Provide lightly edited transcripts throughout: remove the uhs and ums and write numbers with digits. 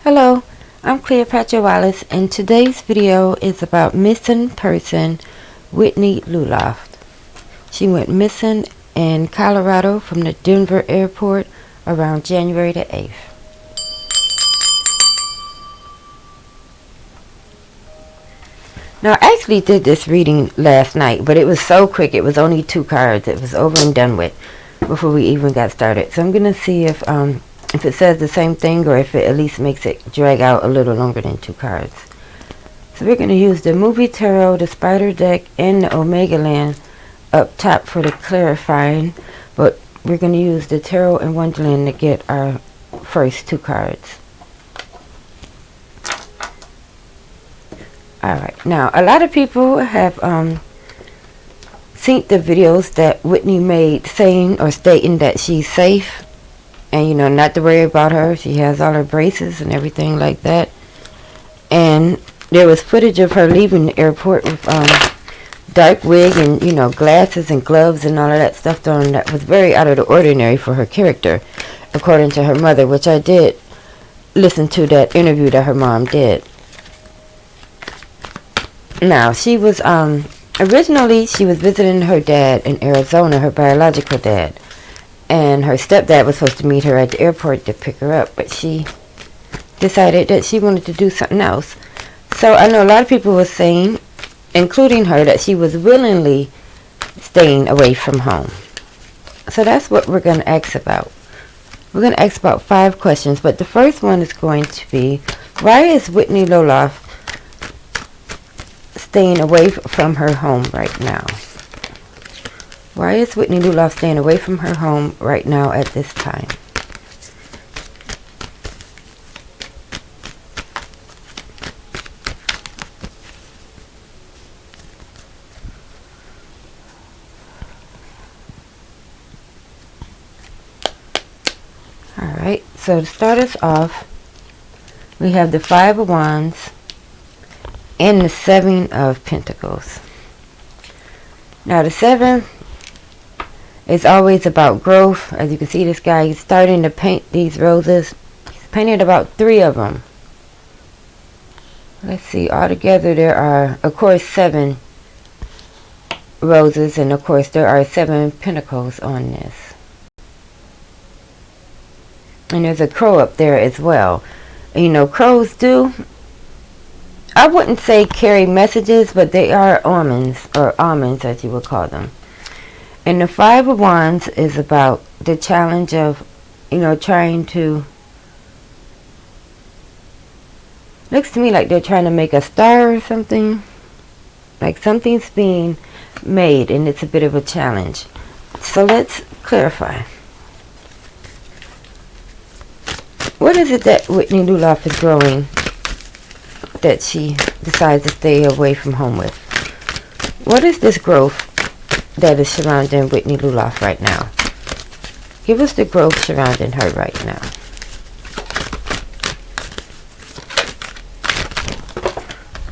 Hello, I'm Cleopatra Wallace, and today's video is about missing person Whitney Lullof. She went missing in Colorado from the Denver airport around January the 8th. Now, I actually did this reading last night, but it was so quick. It was only 2 cards. It was over and done with before we even got started. So I'm going to see if it says the same thing or if it at least makes it drag out a little longer than 2 cards. So we're going to use the Movie Tarot, the Spider deck, and the Omega Land up top for the clarifying. But we're going to use the Tarot and Wonderland to get our first 2 cards. Alright, now a lot of people have seen the videos that Whitney made saying or stating that she's safe and not to worry about her. She has all her braces and everything like that. And there was footage of her leaving the airport with dark wig and glasses and gloves and all of that stuff on that was very out of the ordinary for her character, according to her mother, which I did listen to that interview that her mom did. Now, she was, originally, she was visiting her dad in Arizona, her biological dad. And her stepdad was supposed to meet her at the airport to pick her up. But she decided that she wanted to do something else. So, I know a lot of people were saying, including her, that she was willingly staying away from home. So, that's what we're going to ask about. We're going to ask about 5 questions. But the first one is going to be, why is Whitney Lullof staying away from her home right now? Why is Whitney Lullof staying away from her home right now at this time? Alright, so to start us off, we have the 5 of Wands and the 7 of Pentacles. Now the 7 is always about growth. As you can see, this guy is starting to paint these roses. He's painted about 3 of them. Let's see, altogether there are, of course, 7 roses, and of course there are 7 pentacles on this. And there's a crow up there as well. Crows do, I wouldn't say carry messages, but they are omens, or almonds as you would call them. And the 5 of Wands is about the challenge of, trying to, looks to me like they're trying to make a star or something. Like something's being made and it's a bit of a challenge. So let's clarify. What is it that Whitney Lullof is growing that she decides to stay away from home with? What is this growth that is surrounding Whitney Lullof right now? Give us the growth surrounding her right now.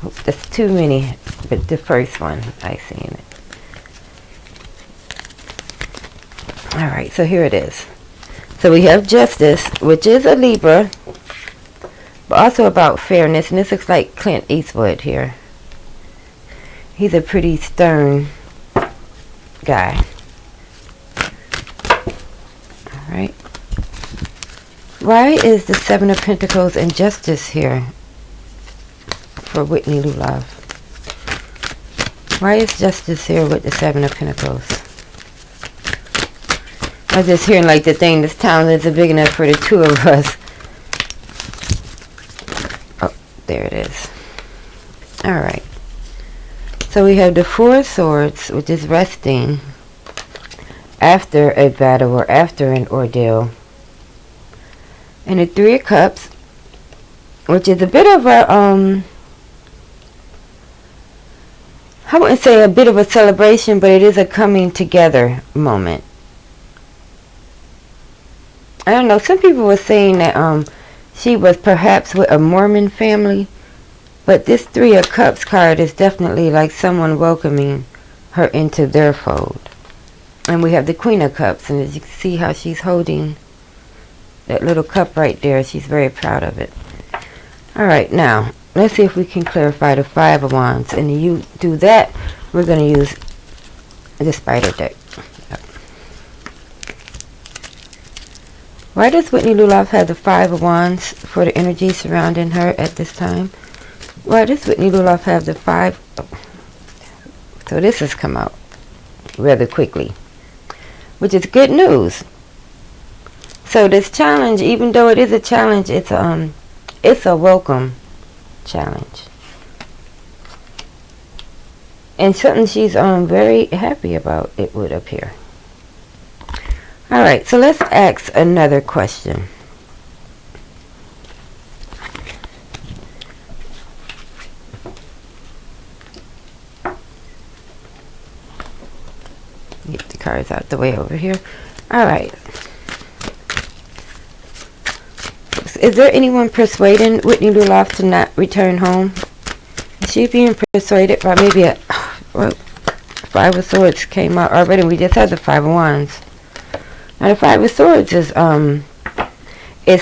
Oh, that's too many, but the first one I seen it. Alright, so here it is. So we have Justice, which is a Libra, but also about fairness. And this looks like Clint Eastwood here. He's a pretty stern guy. Alright. Why is the 7 of Pentacles and Justice here for Whitney Lullof? Why is Justice here with the 7 of Pentacles? I was just hearing like the thing, this town isn't big enough for the 2 of us. Oh, there it is. Alright. So we have the 4 of Swords, which is resting after a battle or after an ordeal. And the 3 of Cups, which is a bit of a, I wouldn't say a bit of a celebration, but it is a coming together moment. I don't know, some people were saying that she was perhaps with a Mormon family. But this 3 of Cups card is definitely like someone welcoming her into their fold. And we have the Queen of Cups, and as you can see how she's holding that little cup right there, she's very proud of it. Alright, now, let's see if we can clarify the Five of Wands. And you do that, we're going to use the spider deck. Yep. Why does Whitney Lullof have the Five of Wands for the energy surrounding her at this time? Why does Whitney Lullof have the Five? So this has come out rather quickly, which is good news. So this challenge, even though it is a challenge, it's a welcome challenge. And something she's very happy about, it would appear. Alright, so let's ask another question. Get the cards out the way over here. Alright. Is there anyone persuading Whitney Lullof to not return home? Is she being persuaded by maybe a... Well, Five of Swords came out already. We just had the Five of Wands. Now the Five of Swords is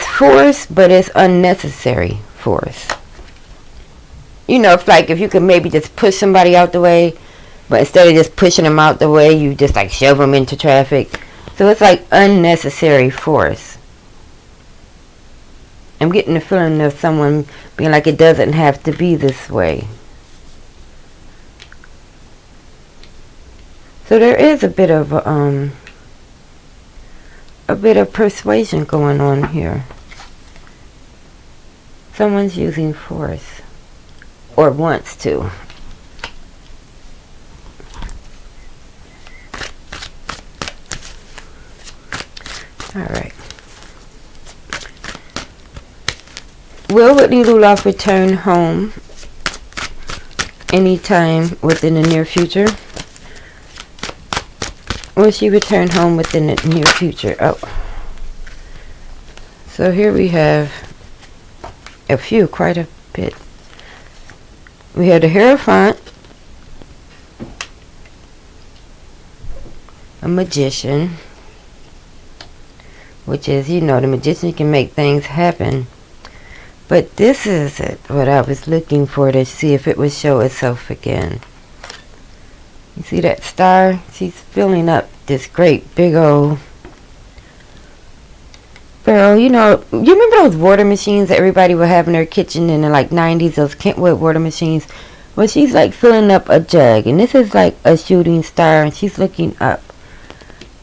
force, but it's unnecessary force. You know, it's like if you could maybe just push somebody out the way, but instead of just pushing them out the way, you just like shove them into traffic. So it's like unnecessary force. I'm getting the feeling of someone being like, it doesn't have to be this way. So there is a bit of persuasion going on here. Someone's using force, or wants to. All right. Will Whitney Lullof return home anytime within the near future? Will she return home within the near future? Oh. So here we have a few, quite a bit. We have the Hierophant, a Magician, which is, you know, the magician can make things happen. But this is what I was looking for, to see if it would show itself again. You see that star? She's filling up this great big old barrel. You know, you remember those water machines that everybody would have in their kitchen in the like 90s, those Kentwood water machines? Well, she's like filling up a jug, and this is like a shooting star, and she's looking up.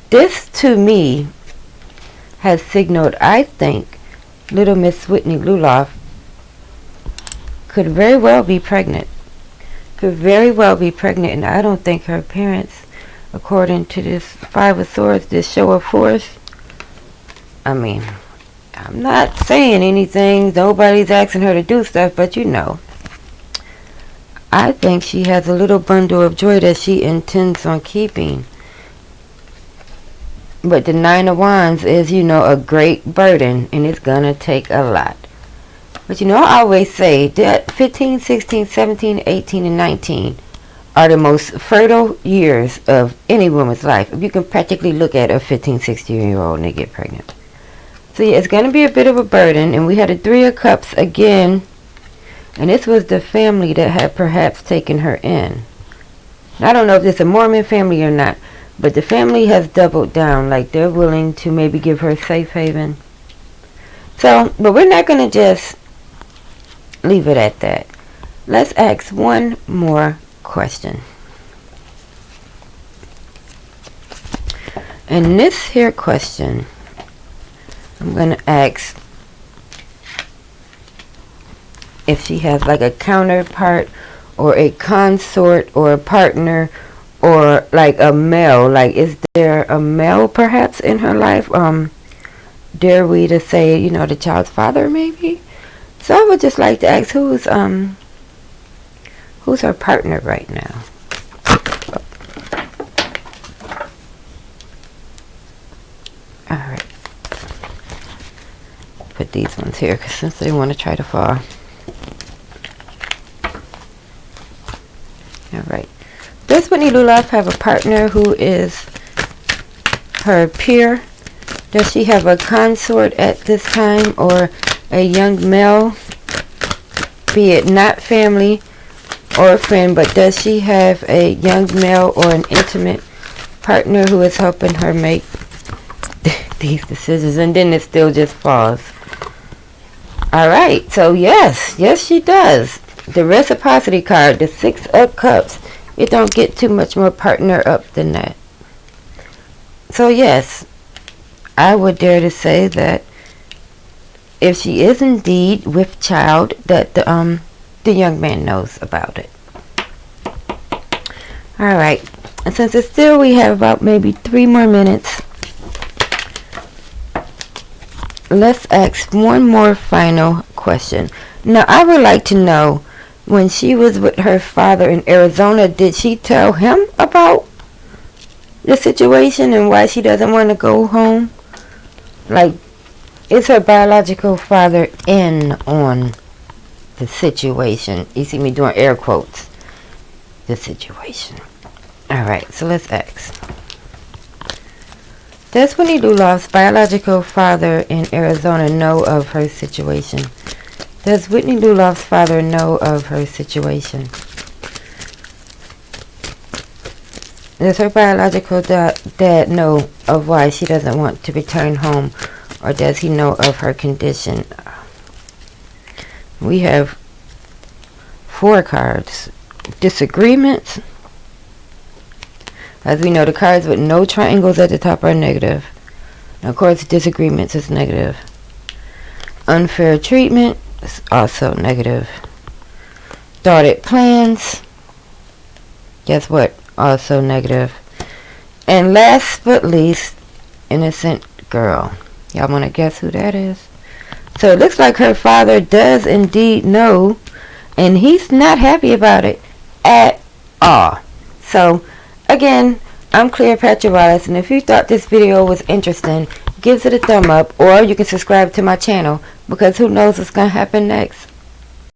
This, to me, has signaled, I think, little Miss Whitney Lullof could very well be pregnant. Could very well be pregnant, and I don't think her parents, according to this Five of Swords, this show of force, I mean, I'm not saying anything, nobody's asking her to do stuff, but you know, I think she has a little bundle of joy that she intends on keeping. But the Nine of Wands is, you know, a great burden, and it's gonna take a lot. But you know, I always say that 15, 16, 17, 18, and 19 are the most fertile years of any woman's life. You can practically look at a 15, 16-year-old and they get pregnant. So yeah, it's going to be a bit of a burden. And we had a Three of Cups again. And this was the family that had perhaps taken her in. I don't know if it's a Mormon family or not, but the family has doubled down. Like they're willing to maybe give her a safe haven. So, but we're not going to just leave it at that. Let's ask one more question. And this here question, I'm going to ask if she has like a counterpart or a consort or a partner or like a male. Like, is there a male perhaps in her life? Dare we to say, you know, the child's father maybe? So I would just like to ask, who's her partner right now? All right. Put these ones here, because since they want to try to fall. All right. Does Whitney Lullof have a partner who is her peer? Does she have a consort at this time, or a young male be it not family or a friend, but does she have a young male or an intimate partner who is helping her make these decisions? And then it still just falls. Alright, so yes she does. The reciprocity card, the 6 of Cups, it don't get too much more partner up than that. So yes, I would dare to say that if she is indeed with child, that the young man knows about it. Alright, and since it's still, we have about maybe 3 more minutes, let's ask one more final question. Now, I would like to know, when she was with her father in Arizona, did she tell him about the situation and why she doesn't want to go home? Like, is her biological father in on the situation? You see me doing air quotes. The situation. Alright, so let's ask. Does Whitney Lullof's biological father in Arizona know of her situation? Does Whitney Lullof's father know of her situation? Does her biological dad know of why she doesn't want to return home? Or does he know of her condition? We have 4 cards. Disagreements. As we know, the cards with no triangles at the top are negative. And of course, disagreements is negative. Unfair treatment is also negative. Thwarted plans. Guess what? Also negative. And last but least, innocent girl. Y'all want to guess who that is? So it looks like her father does indeed know, and he's not happy about it at all. So again, I'm Cleopatra Wallace, and if you thought this video was interesting, give it a thumb up, or you can subscribe to my channel, because who knows what's going to happen next.